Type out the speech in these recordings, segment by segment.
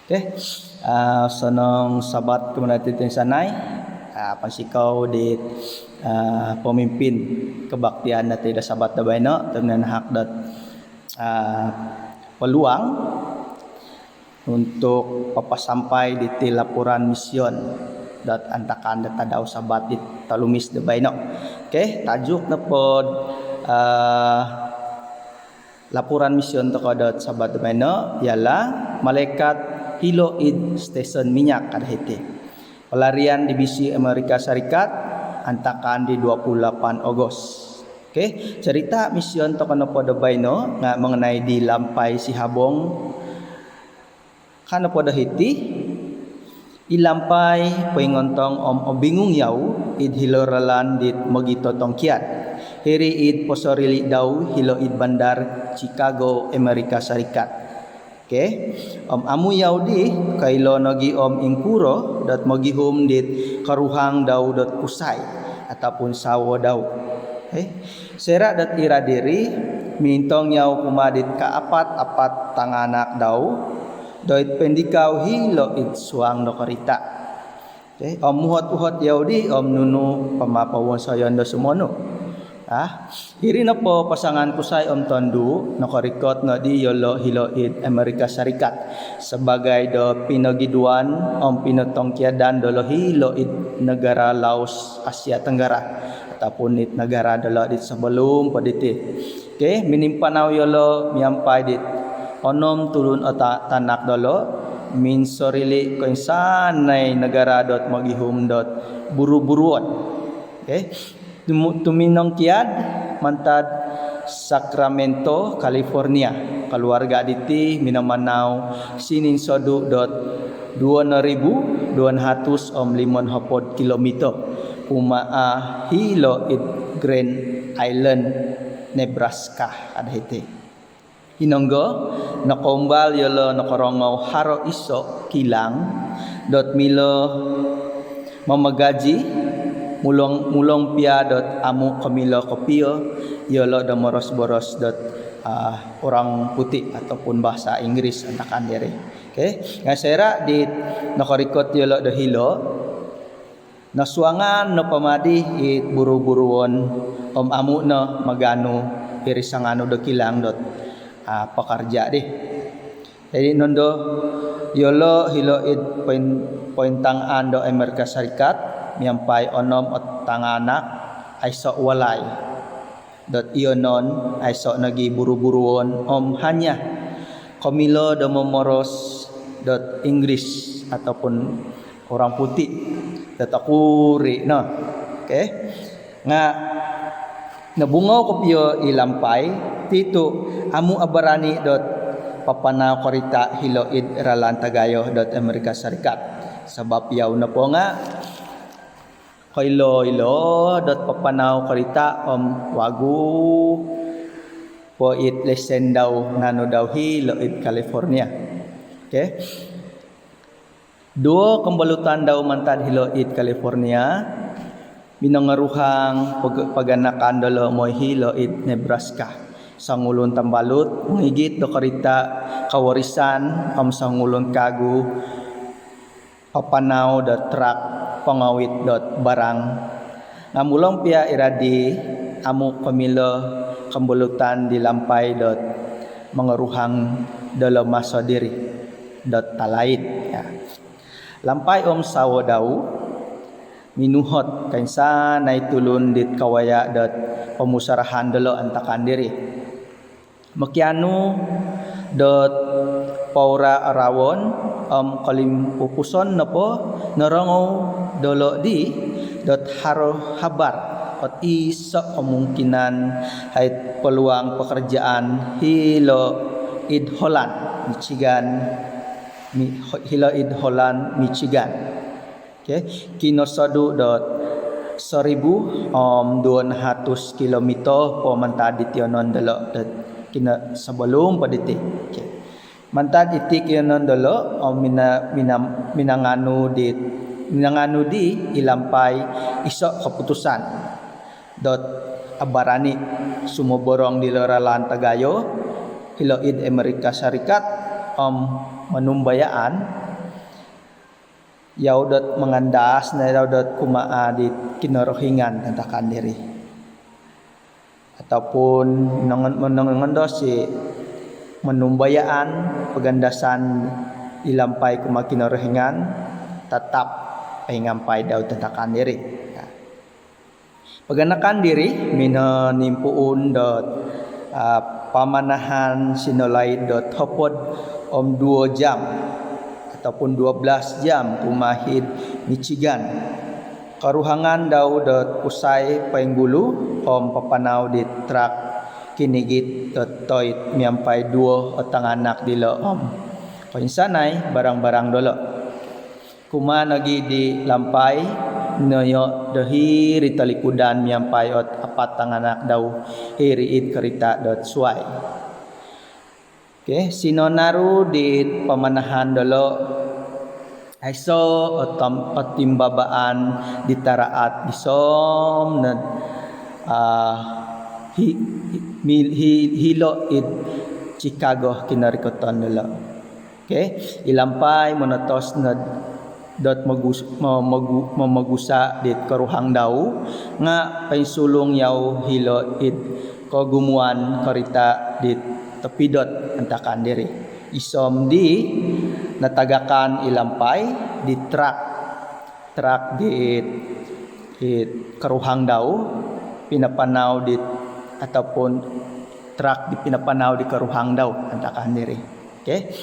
Okay. Sonong sabat kemenangan titin sanai. Pansikau di pemimpin kebaktian dati da sabat da baino dengan hak dat peluang untuk sampai di laporan mision dat antakan data dau sabat di talumis da baino. Okay, tajuk na pod laporan mision tokodat sabat da baino ialah malaikat Hilo Id stesen minyak kada hete. Pelarian divisi Amerika Serikat antakan di 28 Ogos. Okey, cerita mision tokono pada baino nga mengenai di lampai si Habong kana pada hiti ilampai pengontong om bingung yau id hiloralan dit mogito tongkiat. Hiri id posorili dau hilo id bandar Chicago Amerika Serikat. Okay, amu yaudi kailo nagi ingkuro dat magihum dit karuhang daw dat kusay ataupun sawo daw. Okay, sera dat iradiri mintong yaw kumadit kaapat-apat tanganak daw doit pendikaw hilo it suang no karita. Okay, muhot-uhot yaudi nunu pamapawon sayon do sumono. Hiri na po pasangan kusay tondu nakarikot na di yolo hiloid Amerika Serikat sebagai do pinagiduan pinotongkiadan dolo hiloid negara Laos Asia Tenggara ataupun it negara dolo dit sebelum paditi. Okay, minimpanaw yolo miampai dit onom tulun tanak dolo min sorili koinsanay negara dot magihum dot buru-buruan. Okay, tuminong kiad mantad Sacramento, California. Keluarga aditi minamanaw sinin sodu dot 2,250 kilometer kumaa hilo it Grand Island, Nebraska ada hiti. Hinonggo nakombal yolo nakorongaw haro iso kilang dot milo mamagaji mulong pia dot amu kamilo kopio yolo damoros boros dot orang putih ataupun bahasa Inggris antakan diri. Okay, ngasera di nakarikot yolo do hilo nasuangan no pamadi it buru-buruon amu no magano irisangano do kilang dot pakarja deh. Jadi nondo yolo hilo it pointang ando Amerika Serikat miampai onom tanganak aiso walay dot ionon aiso nagi buru-buruon hanya komilo do momoros dot Inggris ataupun orang putih dot akuri no. Okay, nga nabungaw kopyo ilampai tito amu abarani dot papana korita hiloid ralan tagayo dot Amerika Serikat sebab yaw na po nga kailo dot papanaw karita wagu po it lesen daw nano daw hilo it California. Okay, duo kembalutan daw mantad hilo it California minangaruhang paganakan dalo mo hilo it Nebraska sangulon tambalut ngigit do karita kawarisan sangulon kagu papanaw dot truck pangawit dot barang ngamulong pia iradi amu pamilo kembulutan dilampai dot mengeruhang dalam masa diri dot talait ya. Lampai sawo dau minuhot kainsa naitulun dit kawaya dot pemusarahan dalo antakan diri makianu dot paura arawon kalim pupuson napo narangaw dolo di dot haro habar ot iso kemungkinan hait peluang pekerjaan hilo id Holland Michigan hilo id Holland Michigan. Okay, kinosadu dot 1,200 kilometer po mantadi tionon dolo dot kina sebelum paditi. Okay, mantad itik yonon dolo minanganu di ilampai iso keputusan dot abarani sumoborong di loralan tagayo hiloid Amerika Serikat manumbayaan yaw dot mengandas na yaw dot kumaa di kinorohingan tentakan diri ataupun menongondos si manumbayaan pagandasan ilampai kuma kinorohingan tetap ay ngampai daw tentakan diri. Paganakan diri minanimpuun dot pamanahan sinolay dot hopod 2 jam ataupun 12 jam kumahid Michigan. Karuhangan daw dot usay painggulu papanaw di truck kinigit dot toit miampay 2 otang anak dilo painsanay barang-barang dolo. Kuma nagi di lampay noyo dahi ritalikudan miampay ot 4 tang anak daw hiriit kerita dot suai. Okay, sinonaru di pamanahan dolo aiso otimbabaan di taraat disom na hilo it Chicago kinarikoton dolo. Okay, ilampay monotos na dot magusa dit karuhang daw nga painsulong yaw hilo it kagumuan karita dit tepidot antakan diri isom di natagakan ilampay di truck dit karuhang daw pinapanaw dit ataupun truck di pinapanaw di karuhang daw antakan diri. Okay,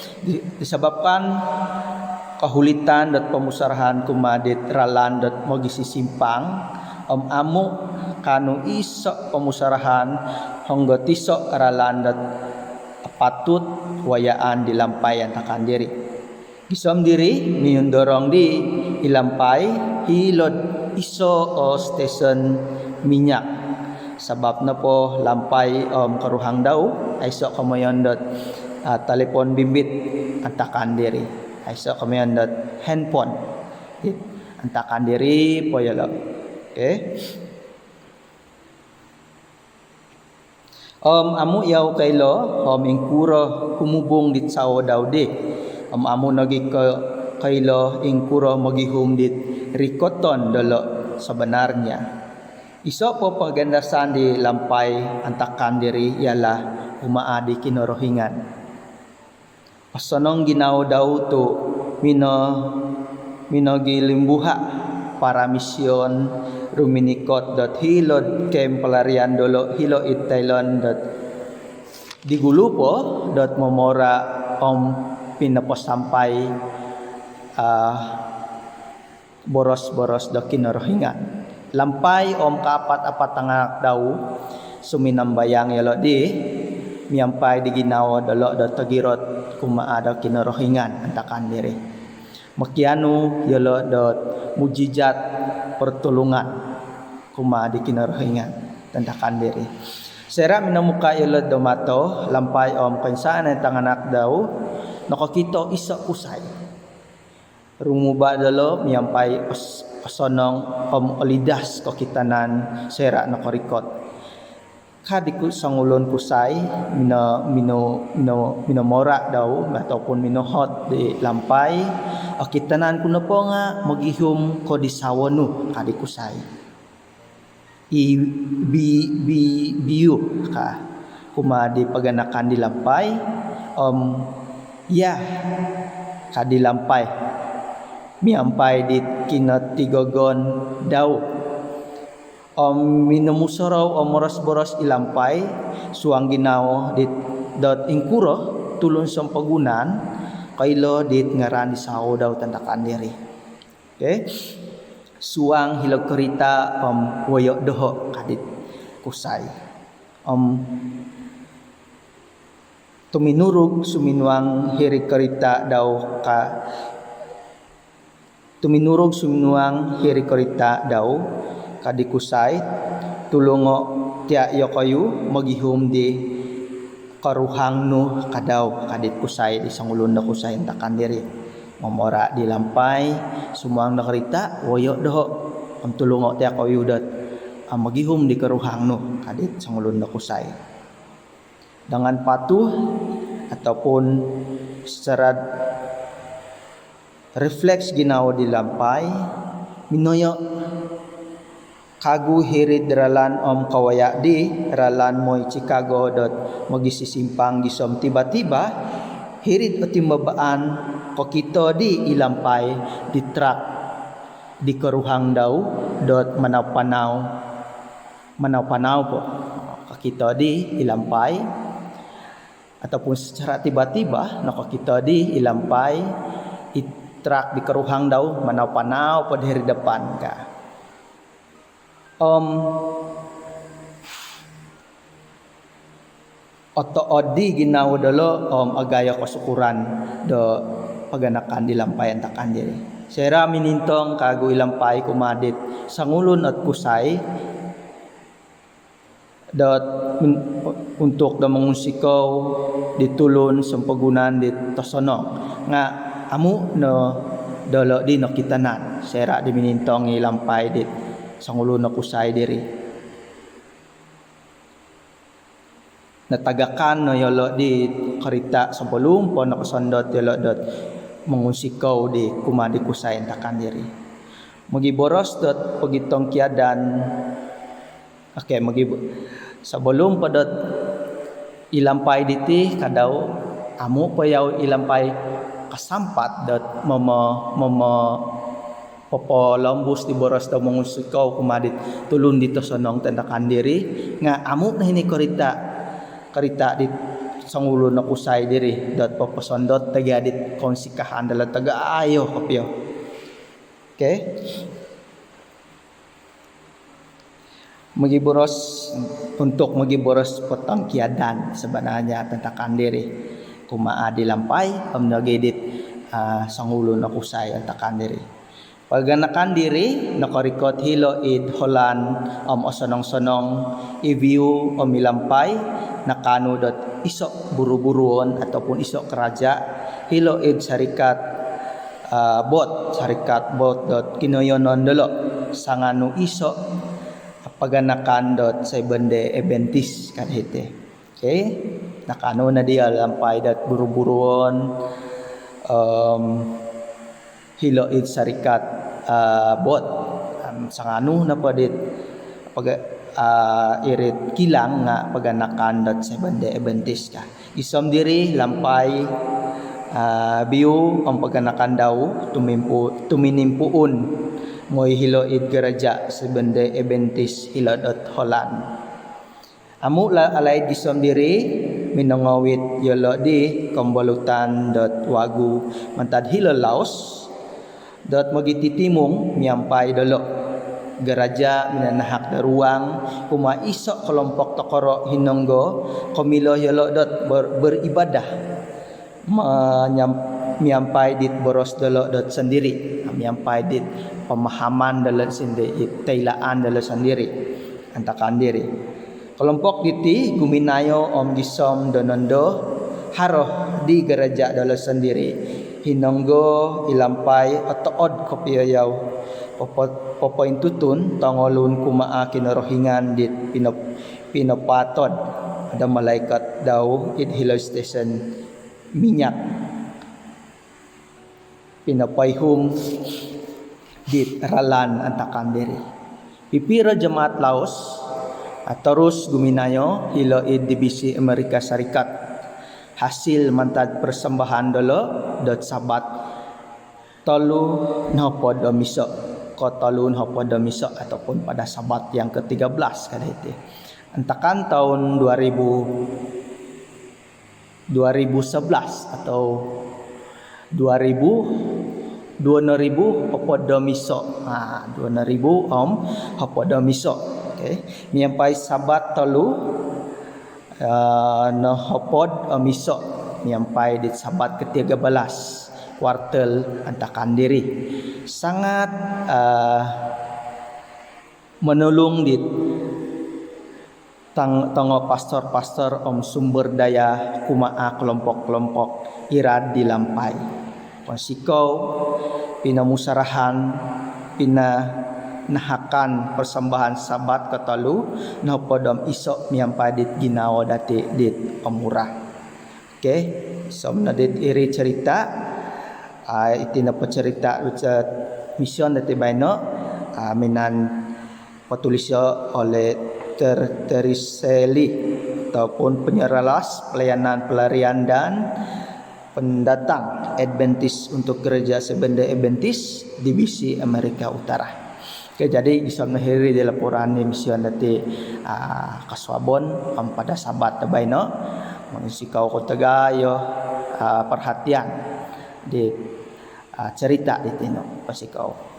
disebabkan kahulitan dat pemusarahan kumadit ralan dat magisi simpang amu kanu iso pemusarahan hangga tiso ralan dat patut wayaan dilampay antakan diri. Gisom diri miundorong di ilampay hilod iso o station minyak sabab na po lampay karuhang daw ay so kamayon dat telepon bimbit antakan diri. Aiso kamayan dot handphone antakan diri po yalo. Okay, amu yaw kaylo ingkuro kumubong dit sao daw di amu nagi kaylo ingkuro magihum dit rikoton dolo sebenarnya iso po pagandasan di lampay antakan diri ialah umaadi kinorohingan. Pasonong ginaw daw to minogilimbuha para misyon ruminikot dot hilod kem pelarian dolo hilo itailon dot digulupo dot momora pinapos sampai boros-boros do kinorohingan. Lampay kaapat-apat tangak daw suminambayang yalo di miampay di ginawa dalo do tagirot kumaada kinorohingan antakan diri. Makianu yalo dot mujizat pertolongan kumaadi kinorohingan antakan diri. Sera minamuka yalo do mato lampay kansaan ay tanganak daw nakakito isa usay. Rumuba dalo miampay pasonong olidas kakitanan sera nakarikot. Kadiku sangulon kusay minomora daw ataupun minohot di lampay akitanan kuno po nga magihum ko di sawonu kadiku say biu ka kumadi paganakan di lampay kadi lampay miampay di kinatigogon daw minumusaraw moros-boros ilampay suang ginaw dit dot ingkuro tulon sa pagunan kaylo dit ngaran di sao daw tandakan diri. Okay, suang hilog kerita wayo doho kadit kusay tuminurog suminuang hiri kerita daw tuminurog suminuang hiri kerita daw kadikusay tulungo tiya yo kayu magihum di karuhang no kadaw kadit kusay di sangulon na kusay takan diri momora di lampay sumuang nakarita wayo doho tulungo tiya kayu dat magihum di karuhang no kadit sangulon na kusay dengan patuh ataupun secara refleks ginawa di lampay minoyo kagu hirid ralan om kawaya di ralan moy Chicago dot magisisimpang gisom tiba-tiba hirid otimbabaan ko kito di ilampay di truck di keruhang daw dot manaw-panaw po kita di ilampay ataupun secara tiba-tiba nako kita di ilampay itrak di keruhang daw manaw-panaw po dari depan ka oto odi ginawa dalo agaya kasukuran do paganakan dilampay antakan diri sera minintong kagu ilampay kumadit sangulun at kusay dot untuk da mangusikaw ditulon sampagunan dit tosonong nga amu no dolo di no kitanan sera di minintong ilampay dit sangulun na kusay diri natagakan no yolo di karita sampulum po nakasondot yolo dot mangusikaw di kumadi kusay antakan diri magiboros dot pagitong kiadan sebelum pada ilampay diti kadaw amu payaw ilampay kasampat dat mama popo lombus di boros daw mangusikaw kumadit tulun dito sonong tandakan diri nga amu na hini karita di sangulo na kusay diri dat papasondot tagadit konsikahan dala taga ayo kapyo okay untuk magiboros potong kiadan sebenarnya tentakan diri kumaa dilampay nagedit sangulo na kusay antakan diri paganakan diri nakarikot hilo id holan osonong-sonong i-view milampay nakano dot isok buru-buruon ataupun isok keraja hilo id sarikat bot dot kinoyonon dolo sanganu isok paganakan dot sa bende ebentis kan hite okay nakano na dia lampay dat buru-buruon hilo id sarikat bot sanganu na padit pag irit kilang nga paganakan dot sa bende ebentis ka isom diri lampay biu ang paganakan daw tuminimpuon moy hilo id garaja sebende ebentis hilo dot holan amu la alay disom diri minongawit yolo di kombalutan dot wagu mantad hilo laos dot magititimong miampay dolo garaja minanahak da ruang kuma isok kelompok tokoro hinonggo komilo yolo dot beribadah miampai dit boros dolo dot sendiri miampai dit pemahaman dalam sendiri tailaan dalam sendiri antakan diri kelompok diti guminayo gisom donondo haroh di gereja dalam sendiri hinonggo ilampai otood kopiyaw popoin tutun tangolun kumaa kinorohingan dit pinopatod ada malaikat daw id hilo station minyak pinapayhum dit ralan antakan diri pipira jemaat Laos terus guminayo hilo id divisi Amerika Serikat hasil mantad persembahan dolo dot sabat tolu nopo domiso ko tolu nopo domiso ataupun pada sabat yang ke-13 kada itu antakan tahun 2011 atau 2000 hopodomiso 2000 hopodomiso okay miampai sabat telu no hopod miso miampai di sabat ke-13 kuartal antakan diri sangat menolong dit tango pastor-pastor sumber daya kumaa kelompok-kelompok irad dilampai konsikau pinamusarahan nahakan persembahan sabat katalu nopodom isok miampai dit ginawa dati dit pemurah okay somna dit iri cerita itina pecerita mission dati baino minan petulisnya oleh Teriseli ataupun penyeralas pelayanan pelarian dan pendatang Adventist untuk gereja Seventh-day Adventist divisi Amerika Utara. Oke, jadi bisa mengakhiri di laporan mission dati kaswabon pada sabat baino mengisi kau kotagayo perhatian di cerita di tino pasikau.